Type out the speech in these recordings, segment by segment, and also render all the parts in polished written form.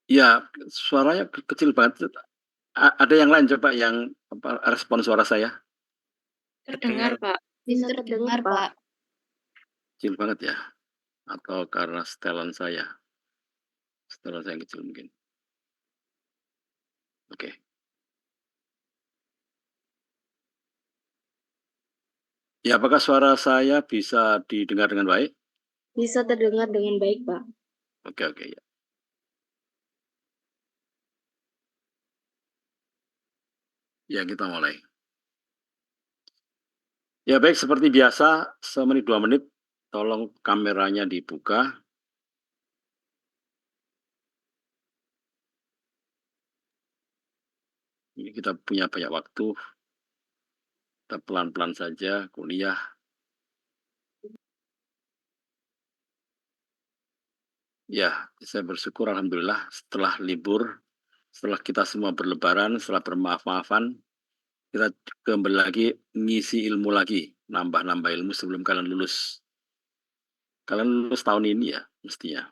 Ya, suaranya kecil banget. Ada yang lain coba yang respon suara saya? Terdengar, Pak. Bisa terdengar, Pak. Kecil banget ya? Atau karena setelan saya? Setelan saya yang kecil mungkin. Oke. Ya, apakah suara saya bisa didengar dengan baik? Bisa terdengar dengan baik, Pak. Oke, oke ya. Ya, kita mulai. Ya, baik, seperti biasa, semenit 2 menit, tolong kameranya dibuka. Ini kita punya banyak waktu, kita pelan-pelan saja kuliah. Ya, saya bersyukur alhamdulillah setelah libur, setelah kita semua berlebaran, setelah bermaaf-maafan, kita kembali lagi ngisi ilmu lagi, nambah-nambah ilmu sebelum kalian lulus. Kalian lulus tahun ini ya, mestinya.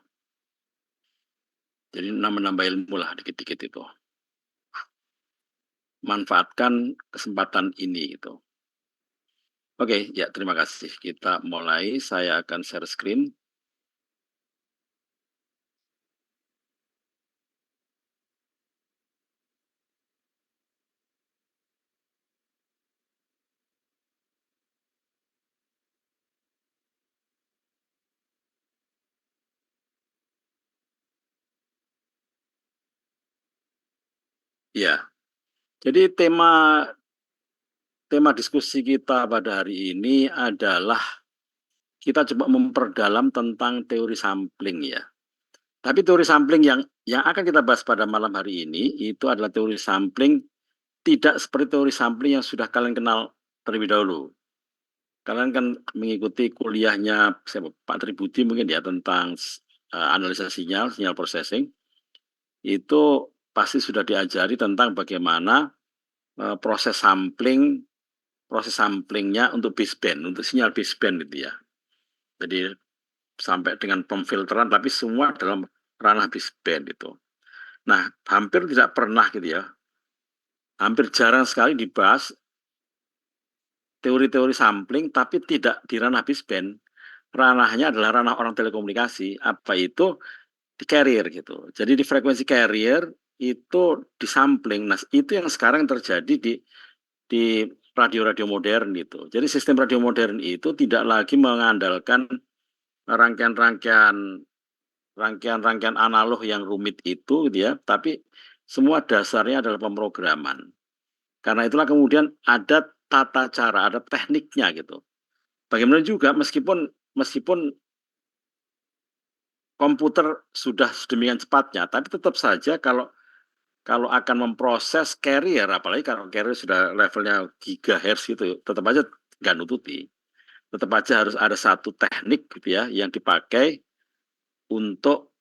Jadi nambah-nambah ilmu lah dikit-dikit itu. Manfaatkan kesempatan ini gitu. Oke, ya terima kasih. Kita mulai, saya akan share screen. Ya, jadi tema diskusi kita pada hari ini adalah kita coba memperdalam tentang teori sampling ya. Tapi teori sampling yang akan kita bahas pada malam hari ini itu adalah teori sampling tidak seperti teori sampling yang sudah kalian kenal terlebih dahulu. Kalian kan mengikuti kuliahnya Pak Tribudi mungkin ya tentang analisa sinyal, sinyal processing. Itu pasti sudah diajari tentang bagaimana proses samplingnya untuk baseband, untuk sinyal baseband gitu ya. Jadi sampai dengan pemfilteran, tapi semua dalam ranah baseband itu. Nah, hampir tidak pernah gitu ya, hampir jarang sekali dibahas teori-teori sampling, tapi tidak di ranah baseband. Ranahnya adalah ranah orang telekomunikasi, apa itu di carrier gitu. Jadi di frekuensi carrier itu disampling. Nah, itu yang sekarang terjadi di radio-radio modern gitu. Jadi sistem radio modern itu tidak lagi mengandalkan rangkaian-rangkaian analog yang rumit itu gitu ya, tapi semua dasarnya adalah pemrograman. Karena itulah kemudian ada tata cara, ada tekniknya gitu. Bagaimana juga meskipun komputer sudah sedemikian cepatnya, tapi tetap saja kalau akan memproses carrier, apalagi kalau carrier sudah levelnya gigahertz gitu, tetap aja nggak nututi. Tetap aja harus ada satu teknik gitu ya yang dipakai untuk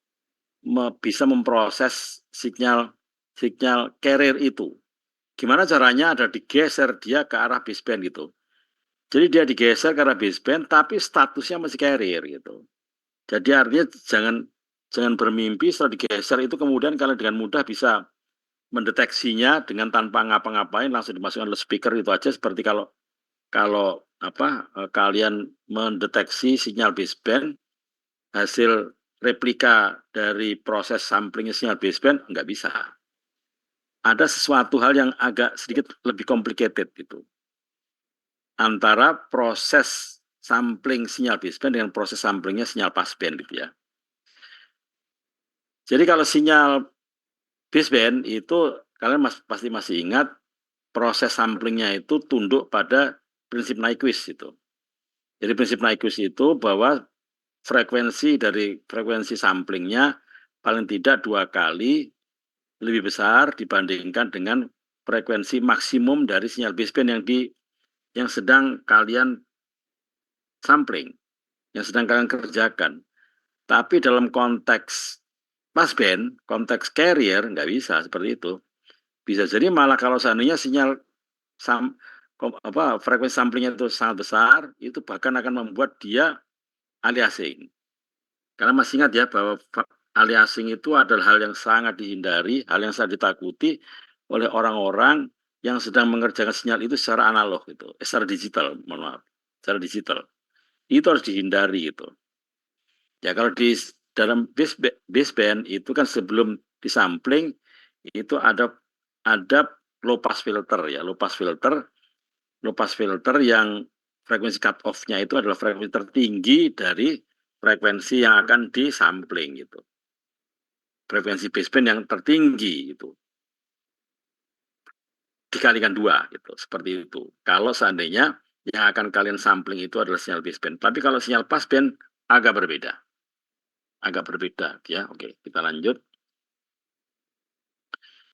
bisa memproses sinyal sinyal carrier itu. Gimana caranya? Ada digeser dia ke arah baseband gitu. Jadi dia digeser ke arah baseband, tapi statusnya masih carrier gitu. Jadi artinya jangan bermimpi setelah digeser itu kemudian kalian dengan mudah bisa mendeteksinya dengan tanpa ngapa-ngapain langsung dimasukkan ke speaker itu aja seperti kalau kalau kalian mendeteksi sinyal baseband hasil replika dari proses sampling sinyal baseband nggak bisa. Ada sesuatu hal yang agak sedikit lebih complicated gitu antara proses sampling sinyal baseband dengan proses samplingnya sinyal passband gitu ya. Jadi kalau sinyal baseband itu kalian pasti masih ingat proses samplingnya itu tunduk pada prinsip Nyquist itu. Jadi prinsip Nyquist itu bahwa frekuensi samplingnya paling tidak 2 kali lebih besar dibandingkan dengan frekuensi maksimum dari sinyal baseband yang sedang kalian sampling, yang sedang kalian kerjakan. Tapi dalam konteks passband, konteks carrier nggak bisa seperti itu. Bisa jadi malah kalau seandainya sinyal frekuensi samplingnya itu sangat besar, itu bahkan akan membuat dia aliasing. Karena masih ingat ya bahwa aliasing itu adalah hal yang sangat dihindari, hal yang sangat ditakuti oleh orang-orang yang sedang mengerjakan sinyal itu secara analog gitu, secara digital, mohon maaf, secara digital. Itu harus dihindari gitu. Ya kalau di dalam baseband itu kan sebelum disampling itu ada low pass filter ya, low pass filter yang frekuensi cut off-nya itu adalah frekuensi tertinggi dari frekuensi yang akan disampling gitu. Frekuensi baseband yang tertinggi itu dikalikan 2 gitu, seperti itu. Kalau seandainya yang akan kalian sampling itu adalah sinyal baseband. Tapi kalau sinyal passband agak berbeda. Ya. Oke, kita lanjut.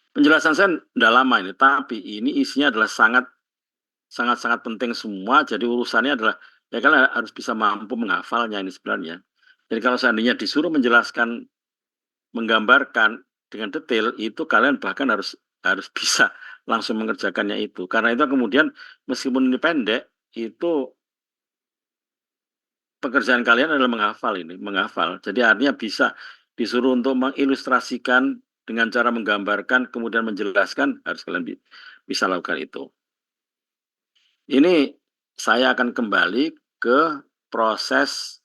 Penjelasan saya tidak lama ini, tapi ini isinya adalah sangat penting semua. Jadi urusannya adalah ya kalian harus bisa mampu menghafalnya ini sebenarnya. Jadi kalau seandainya disuruh menjelaskan, menggambarkan dengan detail, itu kalian bahkan harus bisa langsung mengerjakannya itu. Karena itu kemudian meskipun ini pendek, itu pekerjaan kalian adalah menghafal. Jadi artinya bisa disuruh untuk mengilustrasikan dengan cara menggambarkan, kemudian menjelaskan, harus kalian bisa lakukan itu. Ini saya akan kembali ke proses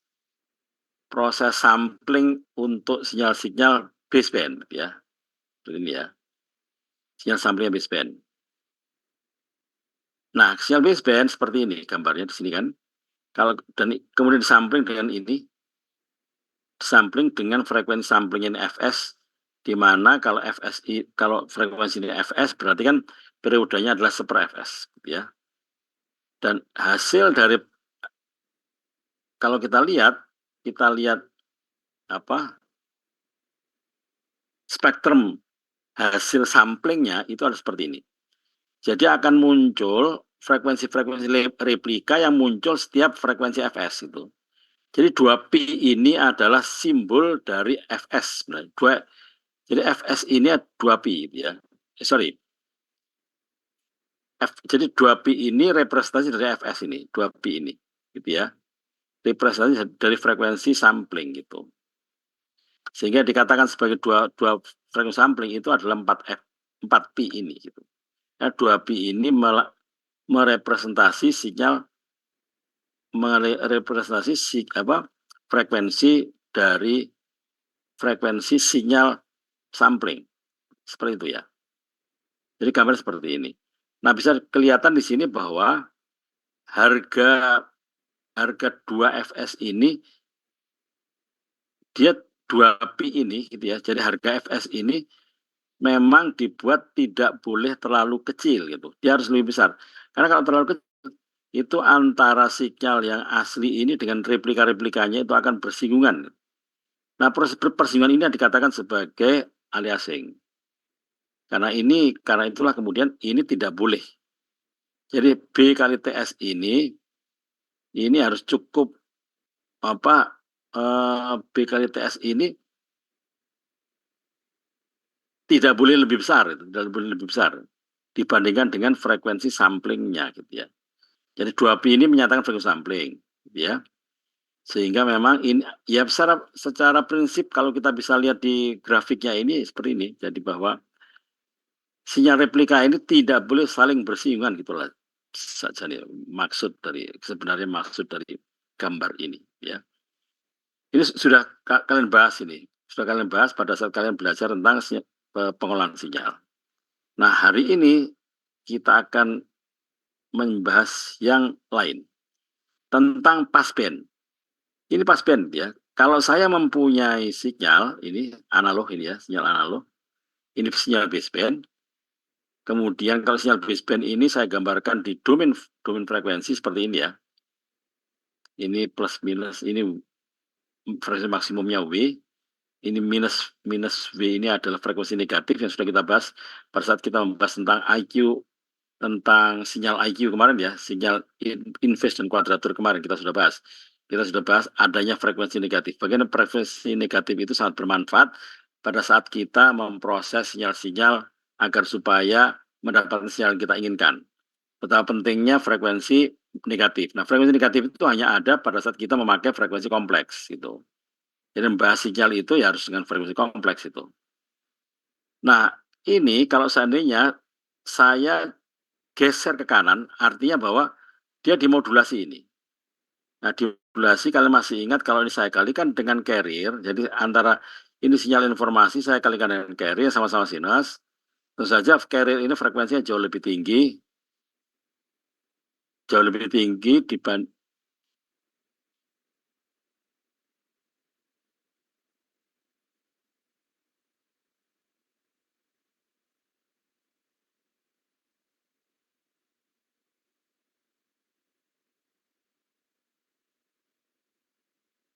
sampling untuk sinyal-sinyal baseband ya. Ini ya. Sinyal sampling baseband. Nah, sinyal baseband seperti ini gambarnya di sini kan. Kalau dan kemudian disampling dengan ini, sampling dengan frekuensi sampling ini Fs, di mana kalau frekuensi ini Fs berarti kan periodenya adalah 1/Fs gitu ya. Dan hasil dari, kalau kita lihat spektrum hasil samplingnya itu harus seperti ini. Jadi akan muncul frekuensi-frekuensi replika yang muncul setiap frekuensi Fs itu. Jadi 2pi ini adalah simbol dari Fs. Jadi Fs ini 2pi ya. Jadi 2pi ini representasi dari Fs ini, 2pi ini gitu ya. Representasi dari frekuensi sampling gitu. Sehingga dikatakan sebagai dua frekuensi sampling itu adalah 4pi ini gitu. Ya, 2pi ini merepresentasi sinyal, frekuensi dari frekuensi sinyal sampling. Seperti itu ya. Jadi gambar seperti ini. Nah, bisa kelihatan di sini bahwa harga 2Fs ini dia 2pi ini gitu ya. Jadi harga Fs ini memang dibuat tidak boleh terlalu kecil gitu. Dia harus lebih besar. Karena kalau terlalu kecil itu antara sinyal yang asli ini dengan replika-replikanya itu akan bersinggungan. Nah, proses persinggungan ini dikatakan sebagai aliasing. Karena itulah kemudian ini tidak boleh. Jadi B kali TS ini harus cukup B kali TS ini tidak boleh lebih besar, dibandingkan dengan frekuensi samplingnya gitu ya. Jadi 2pi ini menyatakan frekuensi sampling gitu ya. Sehingga memang ini ya secara prinsip kalau kita bisa lihat di grafiknya ini seperti ini. Jadi bahwa sinyal replika ini tidak boleh saling bersinggungan gitulah saja nih sebenarnya maksud dari gambar ini ya. Ini sudah kalian bahas pada saat kalian belajar tentang pengolahan sinyal. Nah, hari ini kita akan membahas yang lain tentang passband. Ini passband ya. Kalau saya mempunyai sinyal ini analog ini ya, sinyal analog. Ini sinyal baseband. Kemudian kalau sinyal baseband ini saya gambarkan di domain frekuensi seperti ini ya. Ini plus minus, ini frekuensi maksimumnya W. Ini minus W ini adalah frekuensi negatif yang sudah kita bahas pada saat kita membahas tentang IQ, tentang sinyal IQ kemarin ya, sinyal in-phase dan kuadratur kemarin kita sudah bahas. Kita sudah bahas adanya frekuensi negatif. Bagaimana frekuensi negatif itu sangat bermanfaat pada saat kita memproses sinyal-sinyal agar supaya mendapatkan sinyal yang kita inginkan. Betapa pentingnya frekuensi negatif. Nah, frekuensi negatif itu hanya ada pada saat kita memakai frekuensi kompleks gitu. Jadi membahas sinyal itu ya harus dengan frekuensi kompleks itu. Nah, ini kalau seandainya saya geser ke kanan, artinya bahwa dia dimodulasi ini. Nah, dimodulasi kalian masih ingat kalau ini saya kalikan dengan carrier, jadi antara ini sinyal informasi saya kalikan dengan carrier sama-sama sinus. Tentu saja carrier ini frekuensinya jauh lebih tinggi dibanding.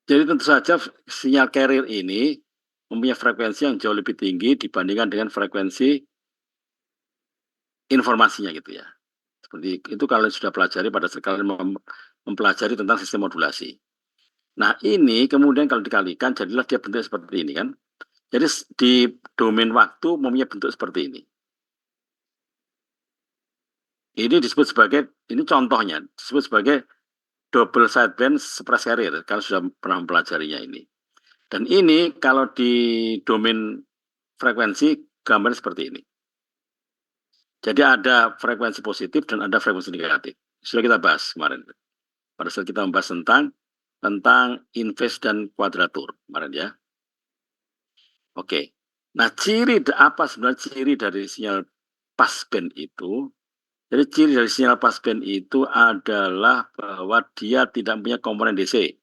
Jadi tentu saja sinyal carrier ini mempunyai frekuensi yang jauh lebih tinggi dibandingkan dengan frekuensi informasinya gitu ya. Seperti itu kalian sudah pelajari pada saat kalian mempelajari tentang sistem modulasi. Nah ini kemudian kalau dikalikan jadilah dia bentuk seperti ini kan. Jadi di domain waktu mempunyai bentuk seperti ini. Ini disebut sebagai, ini contohnya, disebut sebagai double sideband suppressed carrier. Kalian sudah pernah mempelajarinya ini. Dan ini kalau di domain frekuensi gambarnya seperti ini. Jadi ada frekuensi positif dan ada frekuensi negatif. Sudah kita bahas kemarin. Pada saat kita membahas tentang in-phase dan kuadratur kemarin ya. Oke. Nah, apa sebenarnya ciri dari sinyal passband itu? Jadi ciri dari sinyal passband itu adalah bahwa dia tidak punya komponen DC.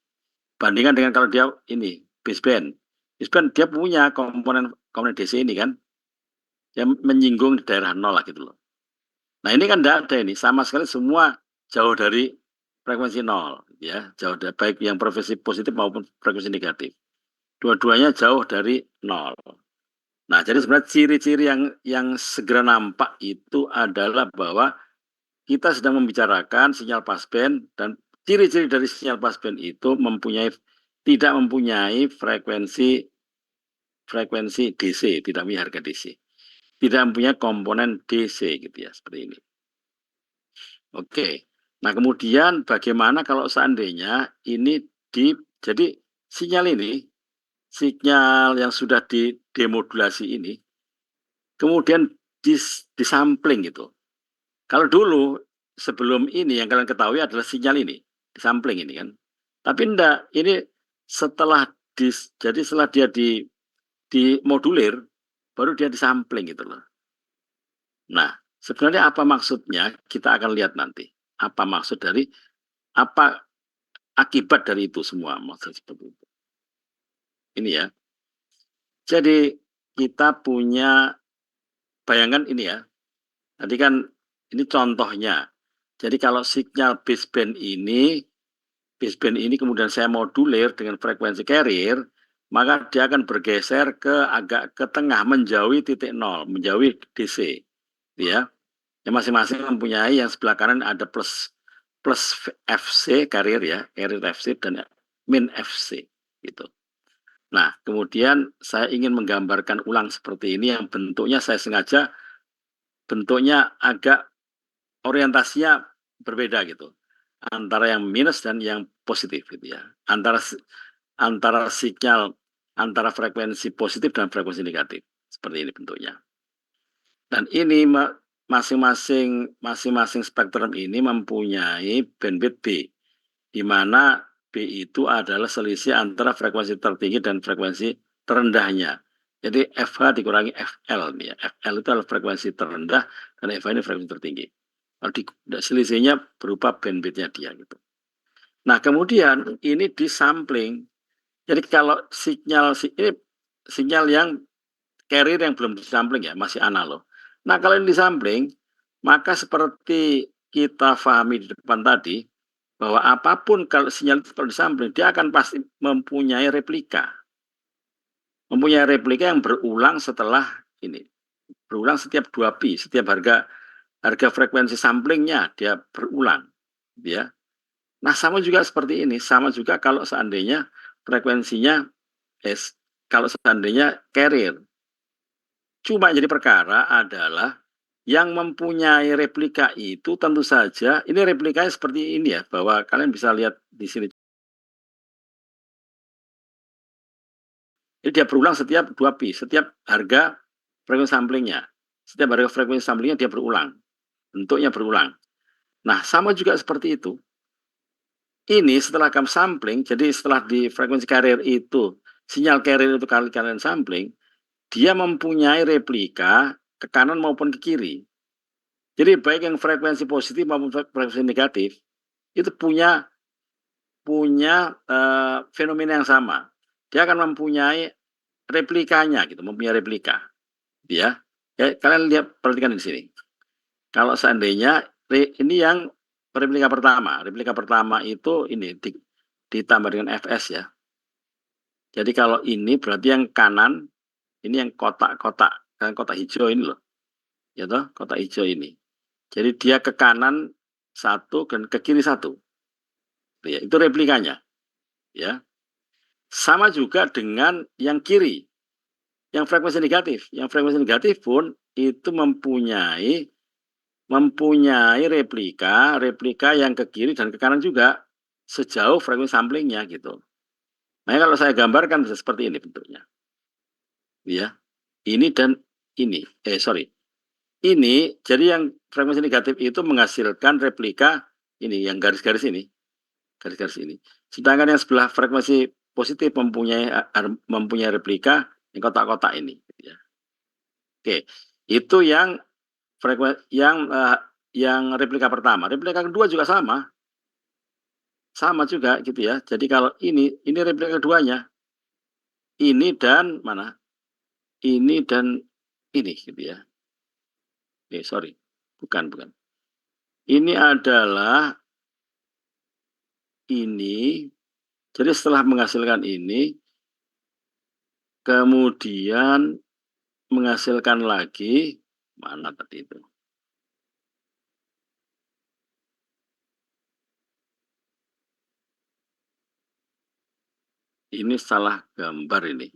Bandingkan dengan kalau dia ini baseband. Baseband dia punya komponen DC ini kan. Yang menyinggung di daerah nol lah gitu loh. Nah ini kan tidak ada ini, sama sekali semua jauh dari frekuensi nol, ya, jauh dari baik yang frekuensi positif maupun frekuensi negatif. Dua-duanya jauh dari nol. Nah jadi sebenarnya ciri-ciri yang segera nampak itu adalah bahwa kita sedang membicarakan sinyal passband dan ciri-ciri dari sinyal passband itu tidak mempunyai frekuensi DC, tidak mempunyai harga DC. Tidak mempunyai komponen DC gitu ya, seperti ini. Oke. Nah, kemudian bagaimana kalau seandainya ini jadi sinyal yang sudah demodulasi ini, kemudian disampling gitu. Kalau dulu, sebelum ini yang kalian ketahui adalah sinyal ini, disampling ini kan. Tapi enggak, ini setelah setelah dia dimodulir, baru dia disampling gitu loh. Nah, sebenarnya apa maksudnya? Kita akan lihat nanti. Apa maksud dari, apa akibat dari itu semua? Maksud seperti itu. Ini ya. Jadi kita punya, bayangan ini ya. Tadi kan ini contohnya. Jadi kalau sinyal baseband ini kemudian saya modulir dengan frekuensi carrier, maka dia akan bergeser agak ke tengah, menjauhi titik nol, menjauhi DC. Ya. Yang masing-masing mempunyai, yang sebelah kanan ada plus FC carrier ya, carrier FC dan min FC gitu. Nah, kemudian saya ingin menggambarkan ulang seperti ini yang bentuknya saya sengaja agak orientasinya berbeda gitu. Antara yang minus dan yang positif gitu ya. Antara sinyal, antara frekuensi positif dan frekuensi negatif. Seperti ini bentuknya. Dan ini masing-masing spektrum ini mempunyai bandwidth B, di mana B itu adalah selisih antara frekuensi tertinggi dan frekuensi terendahnya. Jadi FH dikurangi FL nih ya. FL itu adalah frekuensi terendah dan FH ini frekuensi tertinggi. Selisihnya berupa bandwidthnya dia gitu. Nah kemudian ini disampling. Jadi kalau sinyal yang carrier yang belum disampling ya, masih analog. Nah, kalau ini disampling, maka seperti kita pahami di depan tadi, bahwa apapun kalau sinyal itu kalau disampling, dia akan pasti mempunyai replika. Mempunyai replika yang berulang setelah ini. Berulang setiap 2pi, setiap harga frekuensi samplingnya dia berulang. Ya. Nah, sama juga seperti ini. Sama juga kalau seandainya frekuensinya kalau seandainya carrier. Cuma jadi perkara adalah yang mempunyai replika itu tentu saja, ini replikanya seperti ini ya, bahwa kalian bisa lihat di sini Jadi dia berulang setiap 2pi, setiap harga frekuensi samplingnya. Setiap harga frekuensi samplingnya dia berulang. Bentuknya berulang. Nah, sama juga seperti itu. Ini setelah kamu sampling, jadi setelah di frekuensi carrier itu, sinyal carrier itu kalian sampling, dia mempunyai replika ke kanan maupun ke kiri. Jadi baik yang frekuensi positif maupun frekuensi negatif, itu punya fenomena yang sama. Dia akan mempunyai replikanya gitu, mempunyai replika. Ya, kalian lihat, perhatikan di sini. Kalau seandainya ini yang replika pertama itu ini ditambah dengan Fs ya. Jadi kalau ini berarti yang kanan, ini yang kotak-kotak, kan kotak hijau ini loh, ya toh, kotak hijau ini. Jadi dia ke kanan satu dan ke kiri satu, ya, itu replikanya, ya. Sama juga dengan yang kiri, yang frekuensi negatif. Yang frekuensi negatif pun itu mempunyai replika yang ke kiri dan ke kanan juga sejauh frekuensi samplingnya gitu. Nah, kalau saya gambarkan bisa seperti ini bentuknya. Ya. Ini dan ini. Ini jadi yang frekuensi negatif itu menghasilkan replika ini yang garis-garis ini. Garis-garis ini. Sedangkan yang sebelah frekuensi positif mempunyai replika yang kotak-kotak ini gitu ya. Oke. Itu yang yang replika pertama. Replika kedua juga sama. Sama juga gitu ya. Jadi kalau ini replika keduanya. Ini dan mana? Ini dan ini gitu ya. Sorry. Bukan. Ini adalah ini. Jadi setelah menghasilkan ini, kemudian menghasilkan lagi, mana tadi itu? Ini salah gambar ini.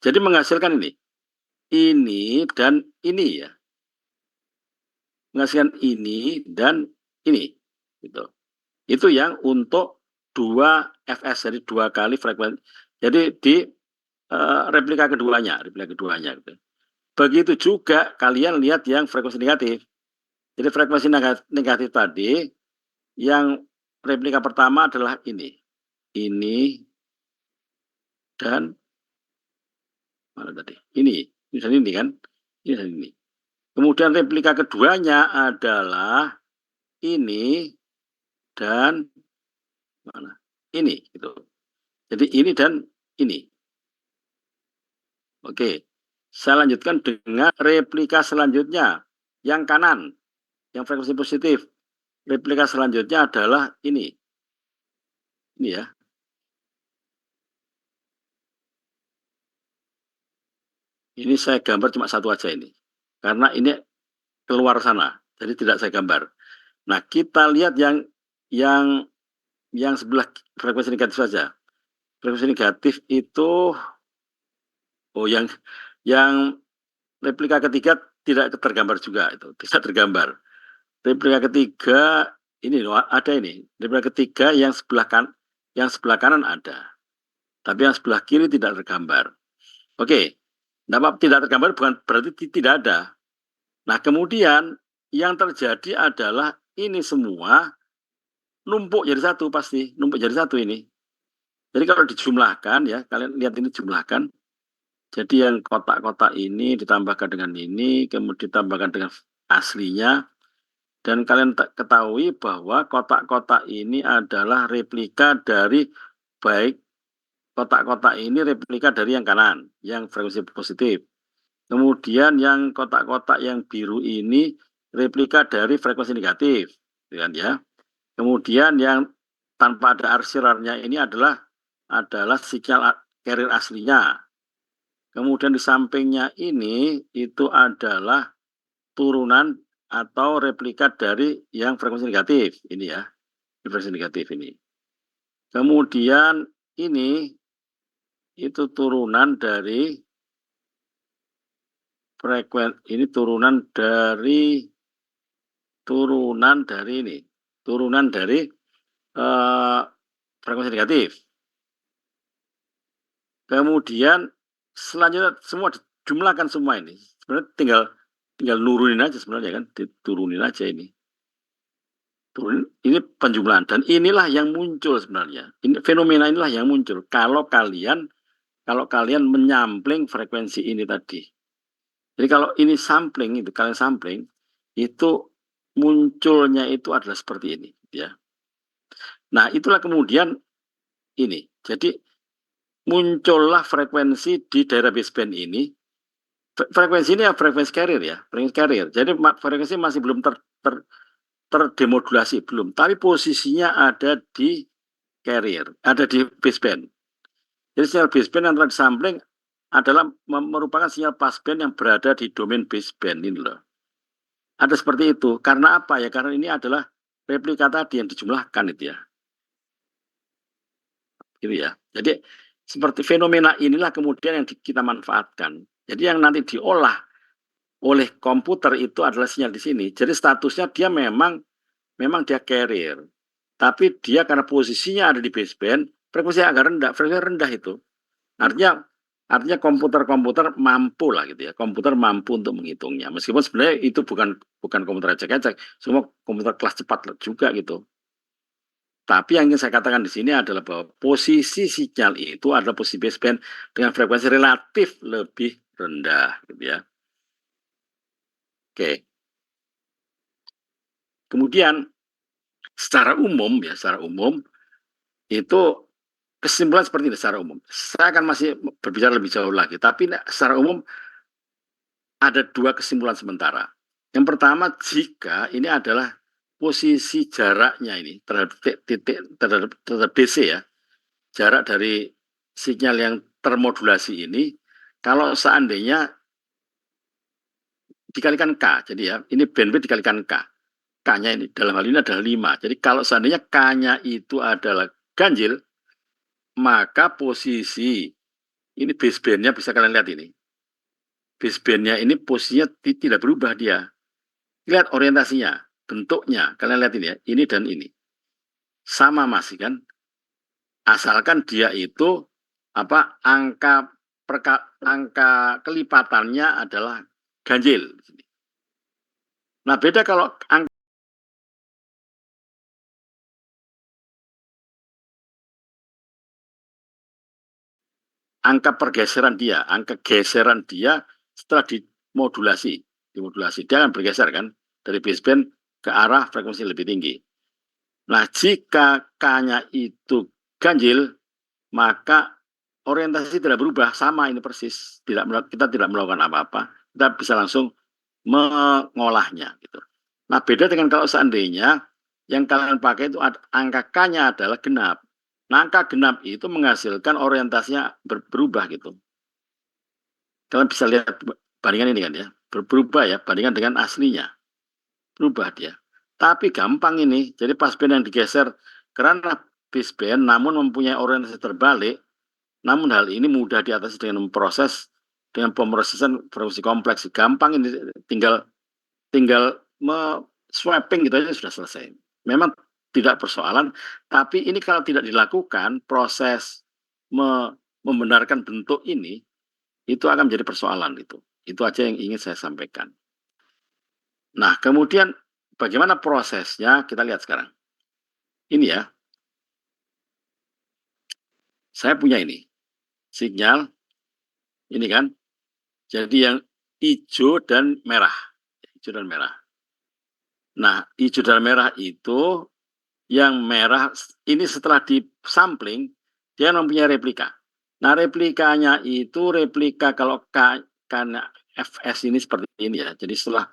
Jadi menghasilkan ini dan ini ya. Menghasilkan ini dan ini. Gitu. Itu yang untuk 2 Fs, jadi 2 kali frekuensi. Jadi di replika keduanya gitu. Begitu juga kalian lihat yang frekuensi negatif. Jadi frekuensi negatif tadi yang replika pertama adalah ini dan mana tadi? Ini dan ini kan? Ini dan ini. Kemudian replika keduanya adalah ini dan mana? Ini gitu. Jadi ini dan ini. Oke. Saya lanjutkan dengan replika selanjutnya yang kanan, yang frekuensi positif. Replika selanjutnya adalah ini. Ini ya. Ini saya gambar cuma satu aja ini. Karena ini keluar sana. Jadi tidak saya gambar. Nah, kita lihat yang sebelah frekuensi negatif saja. Frekuensi negatif itu yang replika ketiga tidak tergambar juga itu, tidak tergambar. Replika ketiga ini ada ini. Replika ketiga yang sebelah kanan ada. Tapi yang sebelah kiri tidak tergambar. Oke. Tidak tergambar bukan berarti tidak ada. Nah, kemudian yang terjadi adalah ini semua numpuk jadi satu pasti, numpuk jadi satu ini. Jadi kalau dijumlahkan ya, kalian lihat ini jumlahkan. Jadi yang kotak-kotak ini ditambahkan dengan ini, kemudian ditambahkan dengan aslinya, dan kalian ketahui bahwa kotak-kotak ini adalah replika dari baik kotak-kotak ini replika dari yang kanan, yang frekuensi positif. Kemudian yang kotak-kotak yang biru ini replika dari frekuensi negatif, ya. Kemudian yang tanpa ada arsirannya ini adalah sinyal carrier aslinya. Kemudian di sampingnya ini itu adalah turunan atau replika dari yang frekuensi negatif ini ya, frekuensi negatif ini. Kemudian ini itu turunan dari ini turunan dari frekuensi negatif. Kemudian selanjutnya semua dijumlahkan semua ini. Sebenarnya tinggal nurunin aja sebenarnya kan, diturunin aja ini. Turunin, ini penjumlahan dan inilah yang muncul sebenarnya. Ini fenomena inilah yang muncul kalau kalian menyampling frekuensi ini tadi. Jadi kalau ini sampling itu kalian sampling itu munculnya itu adalah seperti ini ya. Nah, itulah kemudian ini. Jadi muncullah frekuensi di daerah baseband ini. Frekuensi ini ya frekuensi carrier ya, frekuensi carrier. Jadi frekuensi masih belum terdemodulasi belum, tapi posisinya ada di carrier, ada di baseband. Jadi sinyal baseband yang telah disampling adalah merupakan sinyal passband yang berada di domain baseband ini loh. Ada seperti itu. Karena apa ya? Karena ini adalah replika tadi yang dijumlahkan itu ya. Gitu ya. Jadi seperti fenomena inilah kemudian yang kita manfaatkan. Jadi yang nanti diolah oleh komputer itu adalah sinyal di sini. Jadi statusnya dia memang dia carrier. Tapi dia karena posisinya ada di baseband, frekuensi agak rendah, frekuensi rendah itu. Artinya komputer mampu lah gitu ya. Komputer mampu untuk menghitungnya. Meskipun sebenarnya itu bukan komputer ecek-ecek, semua komputer kelas cepat juga gitu. Tapi yang ingin saya katakan di sini adalah bahwa posisi sinyal itu adalah posisi baseband dengan frekuensi relatif lebih rendah gitu ya. Oke. Kemudian secara umum itu kesimpulan seperti ini secara umum. Saya akan masih berbicara lebih jauh lagi, tapi secara umum ada dua kesimpulan sementara. Yang pertama, jika ini adalah posisi jaraknya ini terhadap terhadap DC ya, jarak dari sinyal yang termodulasi ini, kalau seandainya dikalikan K, jadi ya, ini bandwidth dikalikan K. K-nya ini, dalam hal ini adalah 5. Jadi kalau seandainya K-nya itu adalah ganjil, maka posisi, ini baseband-nya bisa kalian lihat ini. Baseband-nya ini posisinya tidak berubah dia. Lihat orientasinya, bentuknya, kalian lihat ini ya, ini dan ini. Sama masih kan? Asalkan dia itu angka kelipatannya adalah ganjil. Nah, beda kalau angka pergeseran dia, angka geseran dia setelah dimodulasi, dia akan bergeser kan dari baseband ke arah frekuensi lebih tinggi. Nah, jika K-nya itu ganjil, maka orientasi tidak berubah, sama ini persis. Kita tidak melakukan apa-apa, kita bisa langsung mengolahnya gitu. Nah, beda dengan kalau seandainya yang kalian pakai itu angka K-nya adalah genap. Nah, angka genap itu menghasilkan orientasinya berubah gitu. Kalian bisa lihat bandingan ini kan ya, berubah ya, bandingan dengan aslinya. Berubah dia. Tapi gampang ini, jadi passband yang digeser karena baseband namun mempunyai orientasi terbalik, namun hal ini mudah diatasi dengan memproses dengan pemrosesan frekuensi kompleks. Gampang ini, tinggal swapping gitu aja sudah selesai. Memang tidak persoalan, tapi ini kalau tidak dilakukan proses membenarkan bentuk ini, itu akan menjadi persoalan itu. Itu aja yang ingin saya sampaikan. Nah, kemudian bagaimana prosesnya kita lihat sekarang. Ini ya. Saya punya ini. Sinyal ini kan. Jadi yang hijau dan merah. Hijau dan merah. Nah, hijau dan merah itu yang merah ini setelah disampling dia mempunyai replika. Nah, replikanya itu replika kalau karena FS ini seperti ini ya. Jadi setelah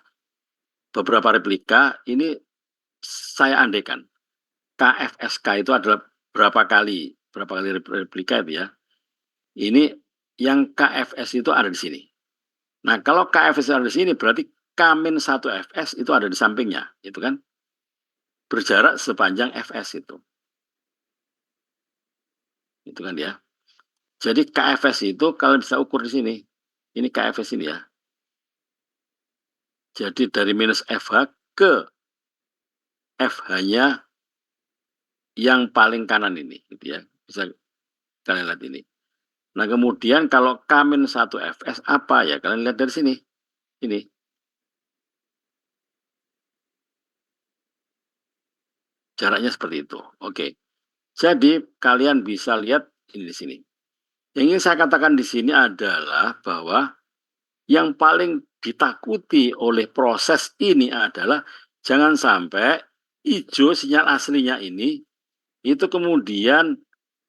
beberapa replika ini saya andaikan KFSK itu adalah berapa kali replika itu ya. Ini yang KFS itu ada di sini. Nah, kalau KFS ada di sini berarti K-1 FS itu ada di sampingnya, itu kan? Berjarak sepanjang FS itu. Itu kan ya. Jadi KFS itu kalian bisa ukur di sini. Ini KFS ini ya. Jadi dari minus FH ke FH-nya yang paling kanan ini, gitu ya. Bisa kalian lihat ini. Nah, kemudian kalau K-1 Fs apa ya? Kalian lihat dari sini. Ini. Jaraknya seperti itu. Oke. Jadi kalian bisa lihat ini di sini. Yang ingin saya katakan di sini adalah bahwa yang paling ditakuti oleh proses ini adalah jangan sampai hijau sinyal aslinya ini itu kemudian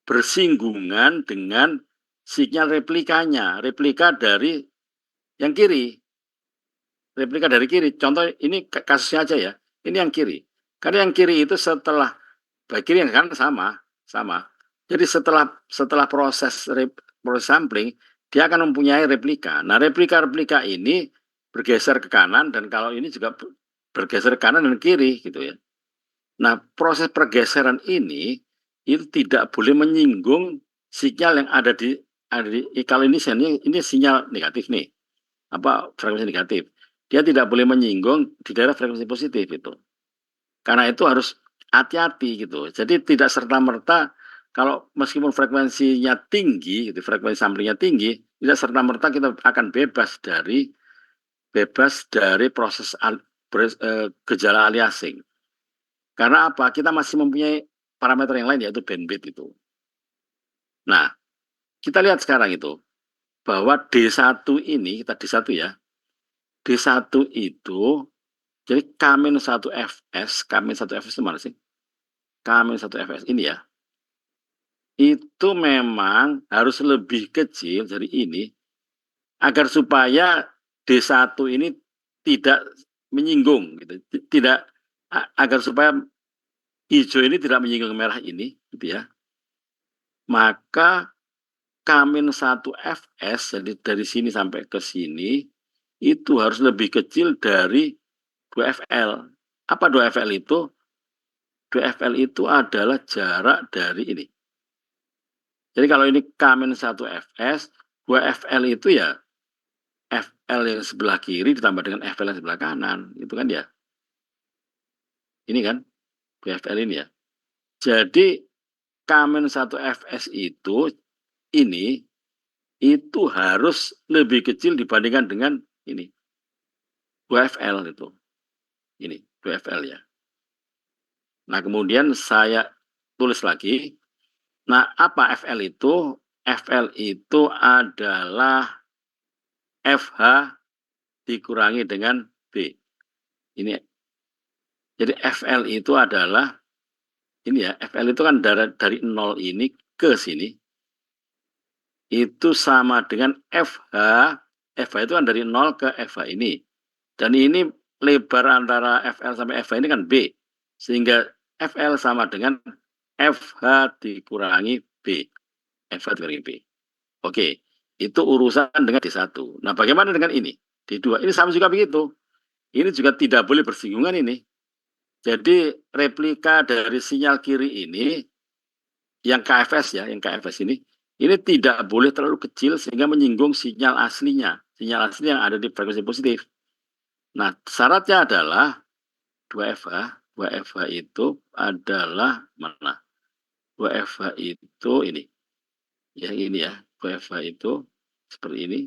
bersinggungan dengan sinyal replikanya, replika dari yang kiri. Replika dari kiri. Contoh ini kasusnya aja ya. Ini yang kiri. Karena yang kiri itu setelah baik kiri kan sama. Jadi setelah proses sampling, dia akan mempunyai replika. Nah, replika ini bergeser ke kanan dan kalau ini juga bergeser ke kanan dan kiri gitu ya. Nah, proses pergeseran ini itu tidak boleh menyinggung sinyal yang ada di kalau ini sinyal negatif nih. Frekuensi negatif. Dia tidak boleh menyinggung di daerah frekuensi positif itu. Karena itu harus hati-hati gitu. Jadi tidak serta-merta kalau meskipun frekuensinya tinggi, gitu, frekuensi samplingnya tinggi, tidak serta-merta kita akan bebas dari proses gejala aliasing. Karena apa? Kita masih mempunyai parameter yang lain yaitu bandwidth itu. Nah, kita lihat sekarang itu bahwa D1 ini, kita D1 ya. D1 itu jadi K-1 Fs, K-1 Fs itu mana sih? K-1 Fs ini ya. Itu memang harus lebih kecil dari ini agar supaya D1 ini tidak menyinggung gitu. Tidak agar supaya hijau ini tidak menyinggung merah ini gitu ya. Maka K-1 Fs jadi dari sini sampai ke sini itu harus lebih kecil dari 2FL. Apa 2FL itu? 2FL itu adalah jarak dari ini. Jadi kalau ini K-1 Fs, 2FL itu ya FL yang sebelah kiri ditambah dengan FL yang sebelah kanan. Itu kan ya. Ini kan 2FL ini ya. Jadi K-1 Fs ini itu harus lebih kecil dibandingkan dengan ini. 2FL itu. Ini 2FL ya. Nah, kemudian saya tulis lagi. Nah, apa FL itu? FL itu adalah FH dikurangi dengan B. Ini. Jadi FL itu adalah ini ya, FL itu kan dari 0 ini ke sini. Itu sama dengan FH. FH itu kan dari 0 ke FH ini. Dan ini lebar antara FL sampai FH ini kan B. Sehingga FL sama dengan FH dikurangi B. FH dikurangi B. Oke, itu urusan dengan D1. Nah, bagaimana dengan ini? D2. Ini sama juga begitu. Ini juga tidak boleh bersinggungan ini. Jadi replika dari sinyal kiri ini, yang KFS ya, yang KFS ini tidak boleh terlalu kecil sehingga menyinggung sinyal aslinya. Sinyal asli yang ada di frekuensi positif. Nah, syaratnya adalah 2FH. 2FH itu adalah mana? 2FH itu ini. Ya, ini ya. 2FH itu seperti ini.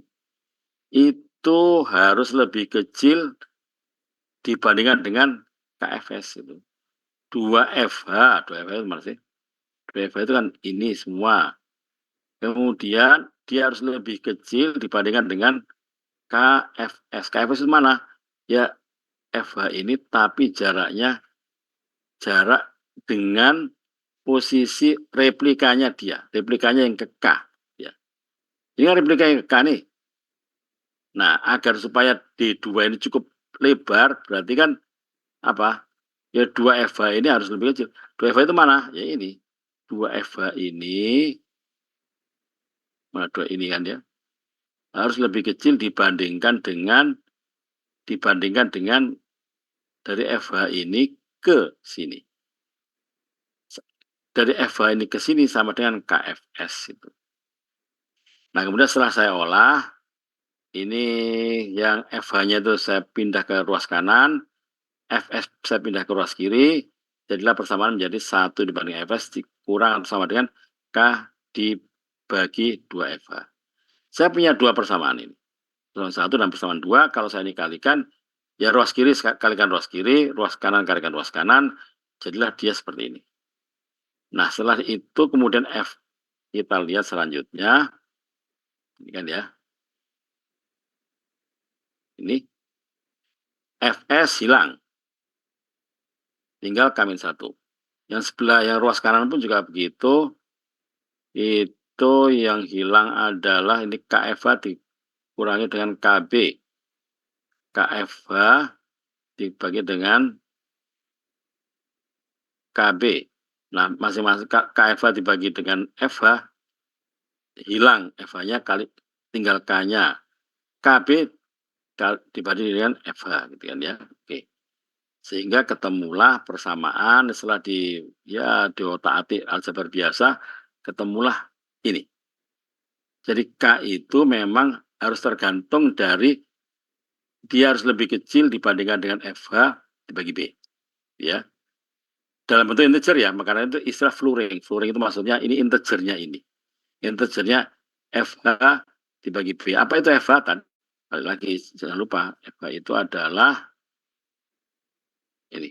Itu harus lebih kecil dibandingkan dengan KFS itu. 2FH itu mana sih? 2FH itu kan ini semua. Kemudian dia harus lebih kecil dibandingkan dengan KFS. KFS itu mana? Ya FH ini tapi jarak dengan posisi replikanya dia. Replikanya yang ke K. Ya. Ini kan replika yang ke K nih. Nah, agar supaya D2 ini cukup lebar, berarti kan apa? Ya 2FH ini harus lebih kecil. 2FH itu mana? Ya ini. 2FH ini, mana 2 ini kan ya? Harus lebih kecil dibandingkan dengan dari FH ini ke sini. Dari FH ini ke sini sama dengan KFS itu. Nah, kemudian setelah saya olah, ini yang FH-nya itu saya pindah ke ruas kanan, Fs saya pindah ke ruas kiri, jadilah persamaan menjadi 1 dibanding Fs dikurang sama dengan K di bagi 2FH. Saya punya dua persamaan ini. Persamaan 1 dan persamaan 2, kalau saya ini kalikan, ya ruas kiri kalikan ruas kiri, ruas kanan kalikan ruas kanan, jadilah dia seperti ini. Nah, setelah itu kemudian F. Kita lihat selanjutnya. Ini kan ya. Ini. FS hilang. Tinggal K-1. Yang sebelah yang ruas kanan pun juga begitu. Itu yang hilang adalah ini KFH dikurangi dengan KB. KFH dibagi dengan KB. Nah, masing-masing KFH dibagi dengan FH, hilang FH-nya kali tinggal K-nya. KB dibagi dengan FH, gitu kan ya. Oke. Sehingga ketemulah persamaan setelah di otak-atik aljabar biasa, ketemulah ini. Jadi K itu memang harus tergantung dari dia harus lebih kecil dibandingkan dengan FH dibagi B. Ya. Dalam bentuk integer ya, makanya itu istilah floating. Floating itu maksudnya ini integernya ini. Integernya FH dibagi B. Apa itu FH? Tadi lagi jangan lupa, FH itu adalah ini.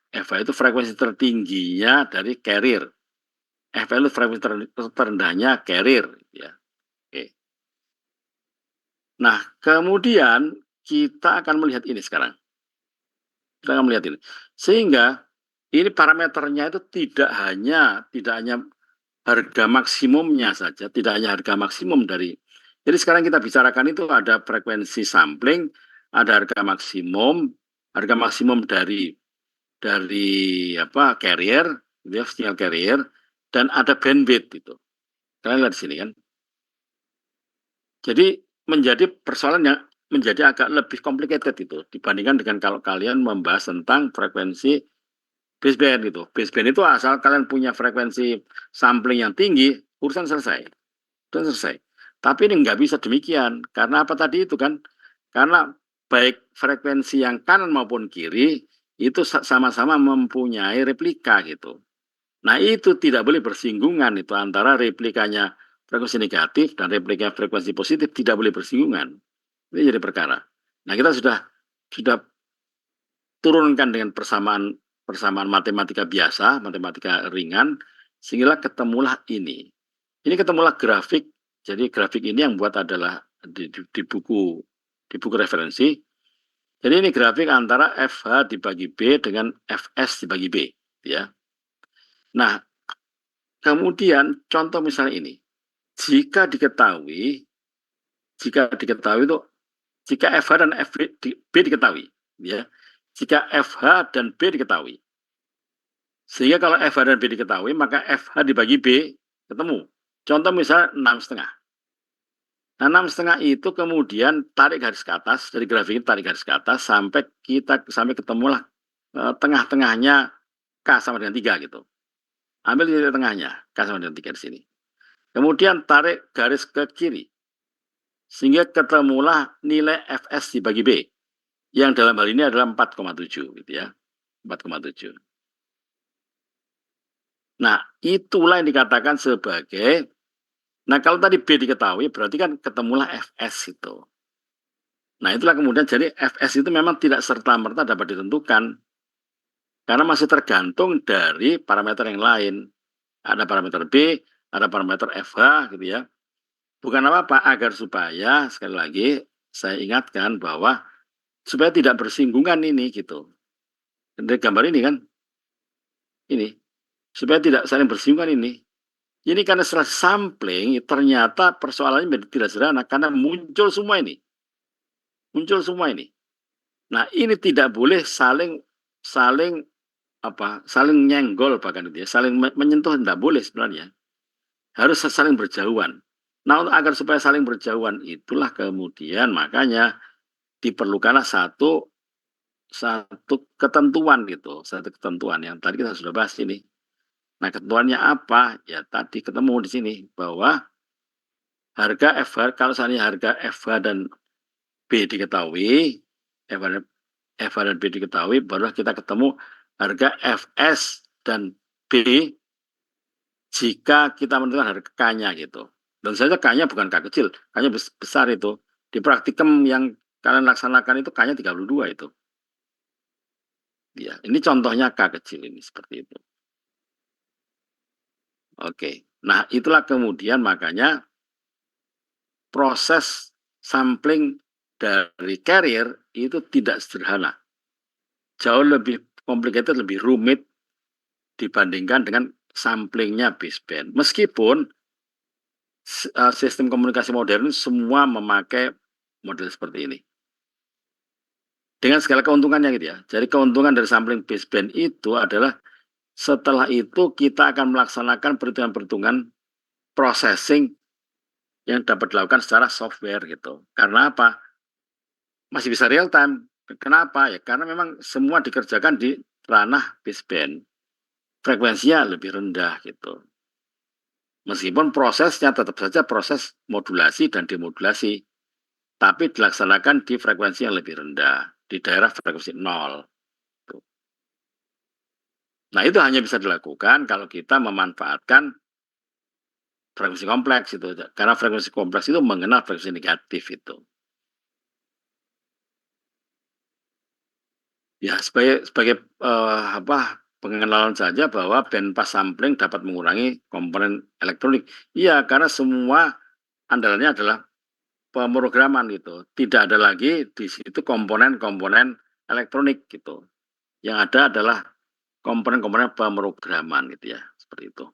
FH itu frekuensi tertingginya dari carrier. FH itu frekuensi terendahnya carrier. Ya. Oke. Nah, kemudian kita akan melihat ini sekarang. Kita akan melihat ini. Sehingga ini parameternya itu tidak hanya harga maksimumnya saja, tidak hanya harga maksimum dari. Jadi sekarang kita bicarakan itu ada frekuensi sampling, ada harga maksimum dari carrier, sinyal carrier, dan ada bandwidth itu. Kalian lihat di sini kan. Jadi menjadi persoalan yang menjadi agak lebih complicated itu dibandingkan dengan kalau kalian membahas tentang frekuensi baseband gitu. Baseband itu asal kalian punya frekuensi sampling yang tinggi, urusan selesai. Urusan selesai. Tapi ini nggak bisa demikian. Karena apa tadi itu kan? Karena baik frekuensi yang kanan maupun kiri itu sama-sama mempunyai replika gitu. Nah itu tidak boleh bersinggungan itu antara replikanya frekuensi negatif dan replika frekuensi positif tidak boleh bersinggungan. Ini jadi perkara. Nah kita sudah turunkan dengan persamaan matematika biasa, matematika ringan, sehingga ketemulah ini. Ini ketemulah grafik. Jadi grafik ini yang buat adalah di buku referensi. Jadi ini grafik antara FH dibagi B dengan FS dibagi B, ya. Nah, kemudian contoh misalnya ini, jika diketahui itu jika FH dan B diketahui, ya. Jika FH dan B diketahui. Sehingga kalau FH dan B diketahui, maka FH dibagi B ketemu. Contoh misalnya 6,5. Nah, 6,5 itu kemudian tarik garis ke atas, dari grafik ini tarik garis ke atas sampai ketemulah tengah-tengahnya K sama dengan 3 gitu. Ambil titik tengahnya, K sama dengan 3 di sini. Kemudian tarik garis ke kiri. Sehingga ketemulah nilai FS dibagi B. Yang dalam hal ini adalah 4,7 gitu ya. 4,7. Nah, itulah yang dikatakan sebagai. Nah, kalau tadi B diketahui, berarti kan ketemulah FS itu. Nah, itulah kemudian jadi FS itu memang tidak serta-merta dapat ditentukan. Karena masih tergantung dari parameter yang lain. Ada parameter B, ada parameter FH gitu ya. Bukan apa-apa, agar supaya, sekali lagi, saya ingatkan bahwa supaya tidak bersinggungan ini gitu. Dari gambar ini kan, ini. Supaya tidak saling bersinggungan ini. Ini karena setelah sampling, ternyata persoalannya tidak sederhana karena muncul semua ini. Nah, ini tidak boleh saling nyenggol bahkan itu ya, saling menyentuh tidak boleh sebenarnya. Harus saling berjauhan. Nah, agar supaya saling berjauhan itulah kemudian makanya diperlukanlah satu ketentuan gitu, satu ketentuan yang tadi kita sudah bahas ini. Nah, ketentuannya apa? Ya tadi ketemu di sini bahwa harga FH, kalau seandainya harga FH dan B diketahui, FH dan B diketahui, barulah kita ketemu harga FS dan B jika kita menentukan harga K-nya gitu. Dan saja K-nya bukan K kecil, K-nya besar itu. Di praktikum yang kalian laksanakan itu K-nya 32 itu. Ya, ini contohnya K kecil ini seperti itu. Oke. Nah, itulah kemudian makanya proses sampling dari carrier itu tidak sederhana. Jauh lebih complicated, lebih rumit dibandingkan dengan samplingnya baseband. Meskipun sistem komunikasi modern semua memakai model seperti ini. Dengan segala keuntungannya gitu ya. Jadi keuntungan dari sampling baseband itu adalah setelah itu kita akan melaksanakan perhitungan-perhitungan processing yang dapat dilakukan secara software gitu. Karena apa? Masih bisa real time. Kenapa? Ya karena memang semua dikerjakan di ranah baseband. Frekuensinya lebih rendah gitu. Meskipun prosesnya tetap saja proses modulasi dan demodulasi. Tapi dilaksanakan di frekuensi yang lebih rendah. Di daerah frekuensi 0. Nah itu hanya bisa dilakukan kalau kita memanfaatkan frekuensi kompleks itu. Karena frekuensi kompleks itu mengenal frekuensi negatif itu. Ya, sebagai pengenalan saja bahwa bandpass sampling dapat mengurangi komponen elektronik. Iya, karena semua andalannya adalah pemrograman gitu. Tidak ada lagi di situ komponen-komponen elektronik gitu. Yang ada adalah komponen-komponen pemrograman gitu ya, seperti itu.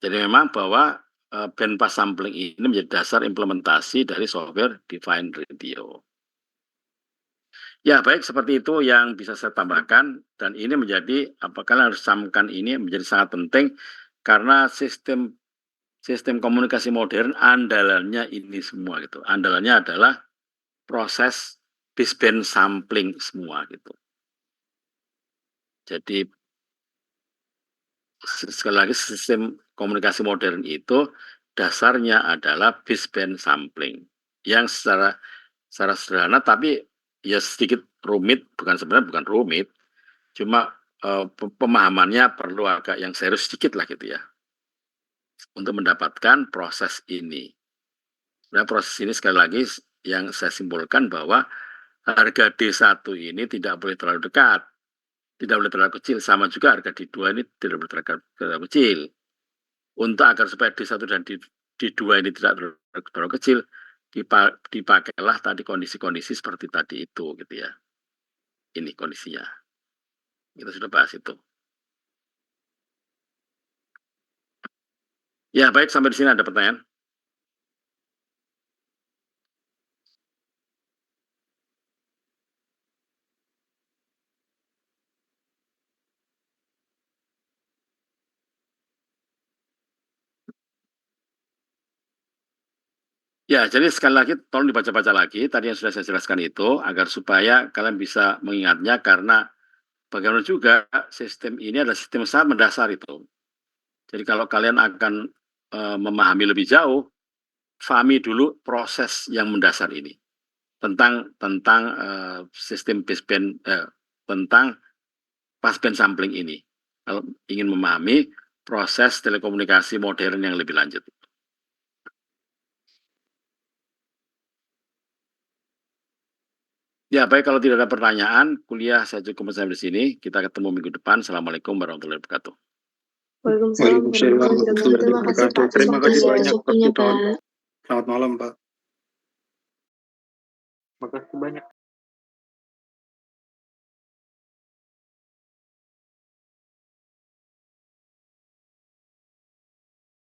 Jadi memang bahwa bandpass sampling ini menjadi dasar implementasi dari software defined radio. Ya, baik seperti itu yang bisa saya tambahkan dan ini menjadi kalian harus camkan ini menjadi sangat penting karena sistem komunikasi modern andalannya ini semua gitu. Andalannya adalah proses baseband sampling semua gitu. Jadi sekali lagi sistem komunikasi modern itu dasarnya adalah baseband sampling yang secara sederhana tapi ya sedikit rumit, sebenarnya bukan rumit, cuma pemahamannya perlu agak yang serius sedikit lah gitu ya untuk mendapatkan proses ini. Nah proses ini sekali lagi yang saya simpulkan bahwa harga D1 ini tidak boleh terlalu dekat, tidak boleh terlalu kecil, sama juga harga D2 ini tidak boleh terlalu kecil. Untuk agar supaya D1 dan D2 ini tidak terlalu kecil, dipakailah tadi kondisi-kondisi seperti tadi itu gitu ya. Ini kondisinya. Kita sudah bahas itu. Ya baik, sampai di sini ada pertanyaan. Ya, jadi sekali lagi tolong dibaca-baca lagi tadi yang sudah saya jelaskan itu agar supaya kalian bisa mengingatnya karena bagaimana juga sistem ini adalah sistem sangat mendasar itu. Jadi kalau kalian akan memahami lebih jauh, pahami dulu proses yang mendasar ini tentang sistem baseband tentang passband sampling ini. Kalau ingin memahami proses telekomunikasi modern yang lebih lanjut. Ya, baik kalau tidak ada pertanyaan, kuliah saya cukup sampai di sini. Kita ketemu minggu depan. Assalamualaikum warahmatullahi wabarakatuh. Waalaikumsalam warahmatullahi wabarakatuh. Terima kasih Pak. Terima kasih banyak Pak waktunya Piton. Pak. Selamat malam Pak. Terima kasih banyak.